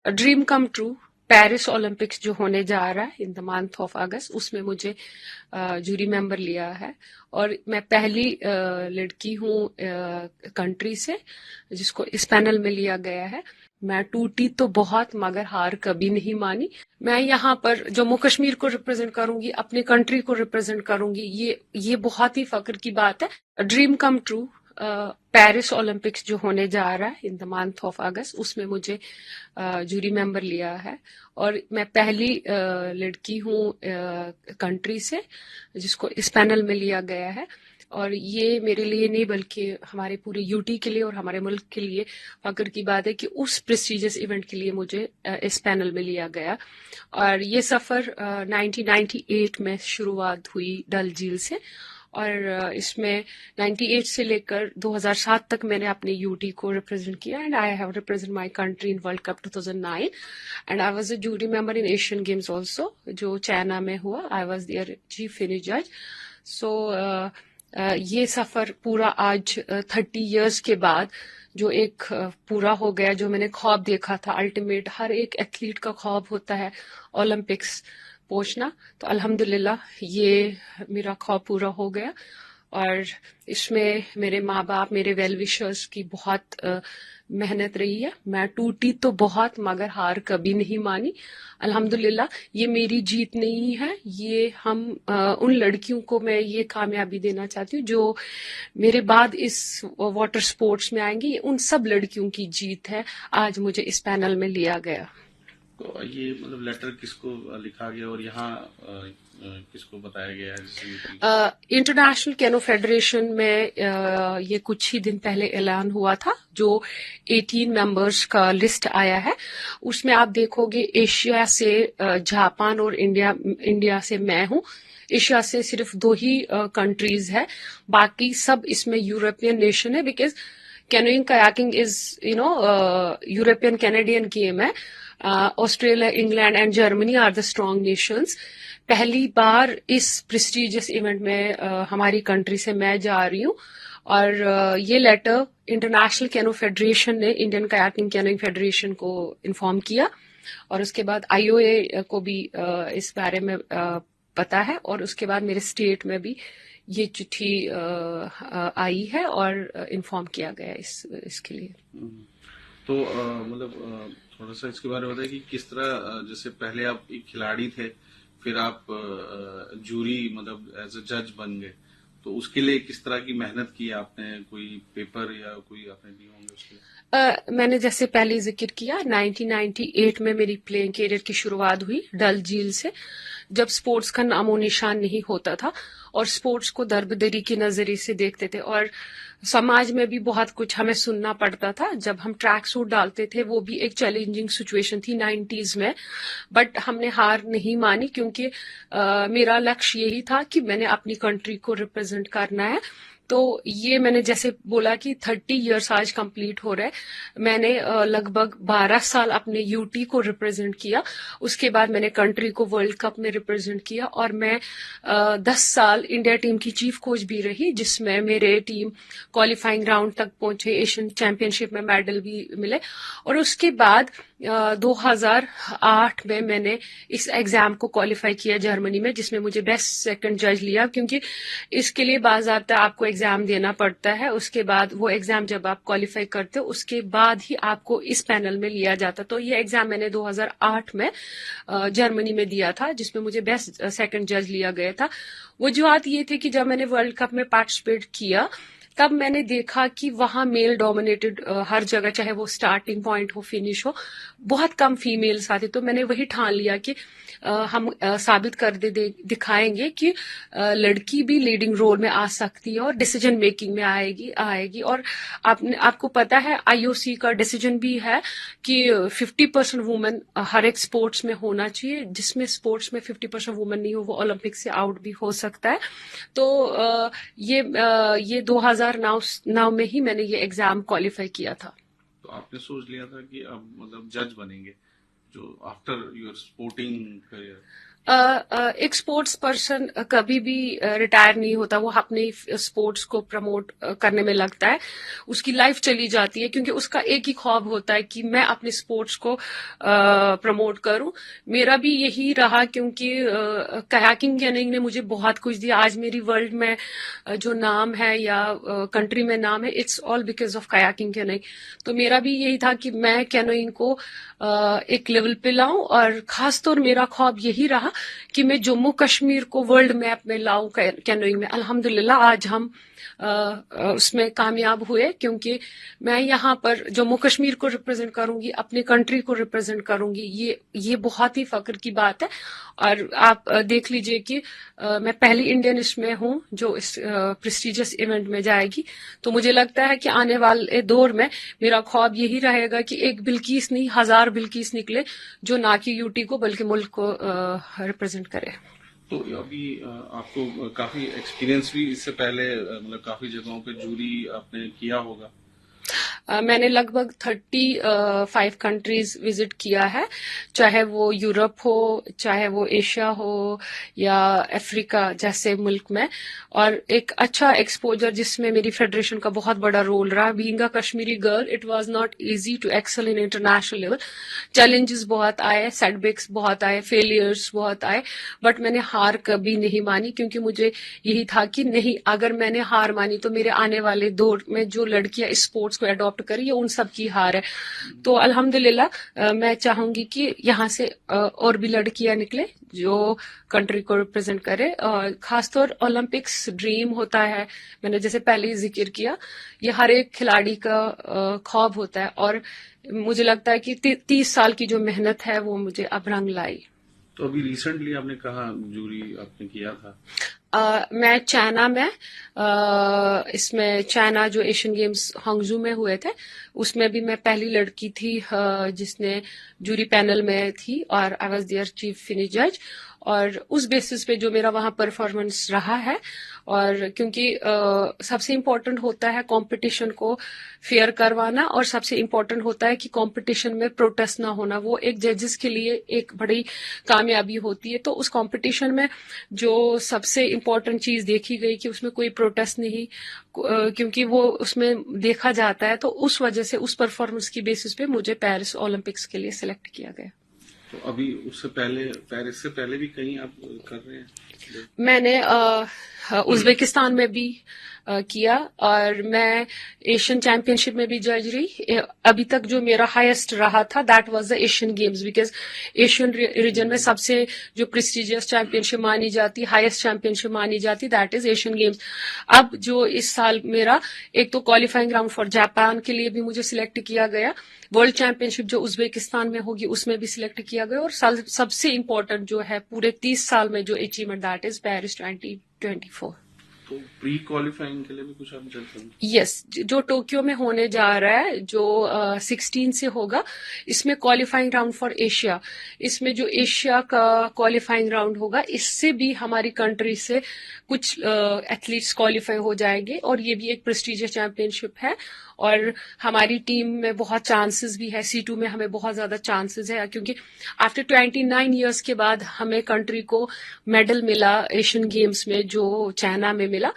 Dream come true. Paris Olympics जो होने जा रहा है इन द मंथ ऑफ अगस्त, उसमें मुझे जूरी मेंबर लिया है। और मैं पहली लड़की हूँ कंट्री से जिसको इस पैनल में लिया गया है। मैं टूटी तो बहुत मगर हार कभी नहीं मानी। मैं यहाँ पर जम्मू कश्मीर को रिप्रेजेंट करूंगी, अपनी कंट्री को रिप्रेजेंट करूंगी। ये बहुत ही फक्र की बात है। Dream come true. Paris Olympics जो होने जा रहा है इन द मंथ ऑफ अगस्त, उसमें मुझे जूरी मेंबर लिया है। और मैं पहली लड़की हूँ कंट्री से जिसको इस पैनल में लिया गया है। और ये मेरे लिए नहीं बल्कि हमारे पूरे यूटी के लिए और हमारे मुल्क के लिए फख्र की बात है कि उस प्रेस्टिजियस इवेंट के लिए मुझे इस पैनल में लिया गया। और ये सफ़र 1998 में शुरुआत हुई डल झील से। और इसमें 98 से लेकर 2007 तक मैंने अपने यूटी को रिप्रेजेंट किया। And I have represent my country in world cup 2009। And I was a jury member in Asian games also जो चाइना में हुआ। I was there chief finish जज। सो ये सफर पूरा आज 30 इयर्स के बाद जो एक पूरा हो गया, जो मैंने ख्वाब देखा था अल्टीमेट, हर एक एथलीट का ख्वाब होता है ओलंपिक्स पहुंचना। तो अल्हम्दुलिल्लाह ये मेरा ख्वाब पूरा हो गया। और इसमें मेरे माँ बाप, मेरे वेल विशर्स की बहुत मेहनत रही है। मैं टूटी तो बहुत मगर हार कभी नहीं मानी। अल्हम्दुलिल्लाह ये मेरी जीत नहीं है, ये हम उन लड़कियों को मैं ये कामयाबी देना चाहती हूँ जो मेरे बाद इस वाटर स्पोर्ट्स में आएंगी। उन सब लड़कियों की जीत है। आज मुझे इस पैनल में लिया गया। तो ये मतलब लेटर किसको लिखा गया और यहाँ किसको बताया गया है? इंटरनेशनल कैनो फेडरेशन में ये कुछ ही दिन पहले ऐलान हुआ था, जो 18 मेंबर्स का लिस्ट आया है। उसमें आप देखोगे एशिया से जापान और इंडिया से मैं हूँ। एशिया से सिर्फ 2 ही कंट्रीज है, बाकी सब इसमें यूरोपियन नेशन है। Because canoeing kayaking is European Canadian game है। Australia, England and Germany are the strong nations. पहली बार इस प्रेस्टिजियस इवेंट में हमारी कंट्री से मैं जा रही हूँ। और ये लेटर इंटरनेशनल कैनो फेडरेशन ने इंडियन कयाकिंग कैनोइंग फेडरेशन को इन्फॉर्म किया। और उसके बाद आईओए को भी इस बारे में पता है। और उसके बाद मेरे स्टेट में भी ये चिट्ठी आई है और इन्फॉर्म किया गया इसके लिए। तो मतलब थोड़ा सा इसके बारे में बताइए कि किस तरह, जैसे पहले आप एक खिलाड़ी थे, फिर आप जूरी मतलब एज अ जज बन गए, तो उसके लिए किस तरह की मेहनत की आपने? कोई पेपर या कोई आपने दिए होंगे उसके लिए? मैंने जैसे पहले जिक्र किया 1998 में मेरी प्लेइंग करियर की शुरुआत हुई डल झील से, जब स्पोर्ट्स का नामो निशान नहीं होता था और स्पोर्ट्स को दरबदरी की नजरिए से देखते थे। और समाज में भी बहुत कुछ हमें सुनना पड़ता था। जब हम ट्रैक सूट डालते थे वो भी एक चैलेंजिंग सिचुएशन थी 90s में। बट हमने हार नहीं मानी क्योंकि मेरा लक्ष्य यही था कि मैंने अपनी कंट्री को रिप्रेजेंट करना है। तो ये मैंने जैसे बोला कि 30 इयर्स आज कंप्लीट हो रहे हैं। मैंने लगभग 12 साल अपने यूटी को रिप्रेजेंट किया। उसके बाद मैंने कंट्री को वर्ल्ड कप में रिप्रेजेंट किया। और मैं 10 साल इंडिया टीम की चीफ कोच भी रही, जिसमें मेरे टीम क्वालिफाइंग राउंड तक पहुंचे, एशियन चैंपियनशिप में मेडल भी मिले। और उसके बाद 2008 में मैंने इस एग्जाम को क्वालिफाई किया जर्मनी में, जिसमें मुझे बेस्ट सेकंड जज लिया। क्योंकि इसके लिए बाज़ाब्ता आपको एग्जाम देना पड़ता है। उसके बाद वो एग्जाम जब आप क्वालिफाई करते हो उसके बाद ही आपको इस पैनल में लिया जाता। तो ये एग्जाम मैंने 2008 में जर्मनी में दिया था, जिसमें मुझे बेस्ट सेकंड जज लिया गया था। वजूहत ये थे कि जब मैंने वर्ल्ड कप में पार्टिसिपेट किया तब मैंने देखा कि वहां मेल डोमिनेटेड हर जगह, चाहे वो स्टार्टिंग पॉइंट हो फिनिश हो, बहुत कम फीमेल्स आते। तो मैंने वही ठान लिया कि हम साबित कर दिखाएंगे कि लड़की भी लीडिंग रोल में आ सकती है और डिसीजन मेकिंग में आएगी। और आपको पता है आईओसी का डिसीजन भी है कि 50% वुमेन हर एक स्पोर्ट्स में होना चाहिए। जिसमें स्पोर्ट्स में 50% वुमेन नहीं हो वो ओलंपिक से आउट भी हो सकता है। तो ये 2009 में ही मैंने ये एग्जाम क्वालिफाई किया था। तो आपने सोच लिया था कि अब मतलब जज बनेंगे जो आफ्टर योर स्पोर्टिंग करियर? एक स्पोर्ट्स पर्सन कभी भी रिटायर नहीं होता, वो अपने स्पोर्ट्स को प्रमोट करने में लगता है, उसकी लाइफ चली जाती है क्योंकि उसका एक ही ख्वाब होता है कि मैं अपने स्पोर्ट्स को प्रमोट करूं। मेरा भी यही रहा क्योंकि कयाकिंग कैनोइंग ने मुझे बहुत कुछ दिया। आज मेरी वर्ल्ड में जो नाम है या कंट्री में नाम है, it's all because of kayaking canoeing. तो मेरा भी यही था कि मैं कैनोइंग को एक लेवल पे लाऊं, और खासतौर मेरा ख्वाब यही रहा कि मैं जम्मू कश्मीर को वर्ल्ड मैप में लाऊं कैनोइंग में। अल्हम्दुलिल्लाह आज हम उसमें कामयाब हुए, क्योंकि मैं यहाँ पर जम्मू कश्मीर को रिप्रेजेंट करूंगी, अपने कंट्री को रिप्रेजेंट करूंगी। ये बहुत ही फक्र की बात है। और आप देख लीजिए कि मैं पहली इंडियन इसमें हूं जो इस प्रेस्टिजियस इवेंट में जाएगी। तो मुझे लगता है कि आने वाले दौर में मेरा ख्वाब यही रहेगा कि एक बिल्किस नहीं, 1000 बिल्किस निकले जो ना कि यूटी को बल्कि मुल्क को रिप्रेजेंट करे। तो अभी आपको काफी एक्सपीरियंस भी इससे पहले मतलब काफी जगहों पे जूरी आपने किया होगा। मैंने लगभग 35 कंट्रीज विजिट किया है, चाहे वो यूरोप हो, चाहे वो एशिया हो या अफ्रीका जैसे मुल्क में। और एक अच्छा एक्सपोजर जिसमें मेरी फेडरेशन का बहुत बड़ा रोल रहा। Being a Kashmiri girl, it was not easy to excel in international level. Challenges बहुत आए, सेटबैक्स बहुत आए, फेलियर्स बहुत आए, बट मैंने हार कभी नहीं मानी, क्योंकि मुझे यही था कि नहीं, अगर मैंने हार मानी तो मेरे आने वाले दौर में जो लड़कियां इस स्पोर्ट्स को अडॉप्ट करें, ये उन सब की हार है। तो अल्हम्दुलिल्लाह मैं चाहूंगी कि यहाँ से और भी लड़कियां निकले जो कंट्री को रिप्रेजेंट करे। और खासतौर ओलंपिक्स ड्रीम होता है, मैंने जैसे पहले ही जिक्र किया, ये हर एक खिलाड़ी का ख्वाब होता है। और मुझे लगता है कि 30 साल की जो मेहनत है वो मुझे अब रंग लाई। तो अभी रिसेंटली आपने कहा जूरी आपने किया था? मैं चाइना में इसमें चाइना जो एशियन गेम्स हांगजू में हुए थे, उसमें भी मैं पहली लड़की थी जिसने जूरी पैनल में थी, और I was there chief finish जज। और उस बेसिस पे जो मेरा वहां परफॉर्मेंस रहा है, और क्योंकि सबसे इम्पोर्टेंट होता है कंपटीशन को फेयर करवाना, और सबसे इम्पोर्टेंट होता है कि कंपटीशन में प्रोटेस्ट ना होना, वो एक जजेस के लिए एक बड़ी कामयाबी होती है। तो उस कंपटीशन में जो सबसे इम्पोर्टेंट चीज देखी गई कि उसमें कोई प्रोटेस्ट नहीं, क्योंकि वो उसमें देखा जाता है। तो उस वजह से उस परफॉर्मेंस की बेसिस पे मुझे पेरिस ओलंपिक्स के लिए सिलेक्ट किया गया। तो अभी उससे पहले, पेरिस से पहले भी कहीं आप कर रहे हैं? मैंने उज्बेकिस्तान में भी किया, और मैं एशियन चैंपियनशिप में भी जज रही। अभी तक जो मेरा हाईएस्ट रहा था that was the Asian games, because Asian region में सबसे जो प्रेस्टिजियस चैंपियनशिप मानी जाती, हाईएस्ट चैंपियनशिप मानी जाती, दैट इज एशियन गेम्स। अब जो इस साल मेरा एक तो क्वालिफाइंग राउंड फॉर जापान के लिए भी मुझे सिलेक्ट किया गया, वर्ल्ड चैंपियनशिप जो उज्बेकिस्तान में होगी उसमें भी सिलेक्ट किया गया, और सबसे इम्पोर्टेंट जो है पूरे 30 साल में जो अचीवमेंट, दैट इज पेरिस 2024। तो प्री क्वालिफाइंग के लिए भी कुछ आप जज करेंगे? यस, जो टोक्यो में होने जा रहा है, जो 16 से होगा, इसमें क्वालिफाइंग राउंड फॉर एशिया, इसमें जो एशिया का क्वालिफाइंग राउंड होगा, इससे भी हमारी कंट्री से कुछ एथलीट्स क्वालिफाई हो जाएंगे, और ये भी एक प्रेस्टिजियस चैंपियनशिप है। और हमारी टीम में बहुत चांसेस भी है, C2 में हमें बहुत ज्यादा चांसेस है, क्योंकि आफ्टर 29 ईयर्स के बाद हमें कंट्री को मेडल मिला एशियन गेम्स में, जो चाइना में मिला।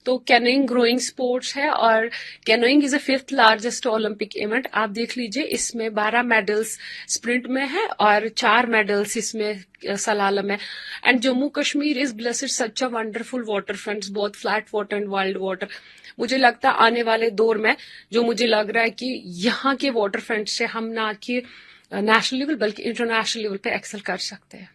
तो कैनोइंग ग्रोइंग स्पोर्ट्स है, और canoeing is the 5th largest Olympic event. आप देख लीजिए, इसमें 12 मेडल्स स्प्रिंट में है और 4 मेडल्स इसमें सलालम है। And Jammu Kashmir is blessed such a wonderful water fronts, both flat water and wild water. मुझे लगता है आने वाले दौर में, जो मुझे लग रहा है कि यहाँ के वाटर फ्रंट से हम ना कि नेशनल लेवल बल्कि इंटरनेशनल लेवल पे एक्सेल कर सकते हैं।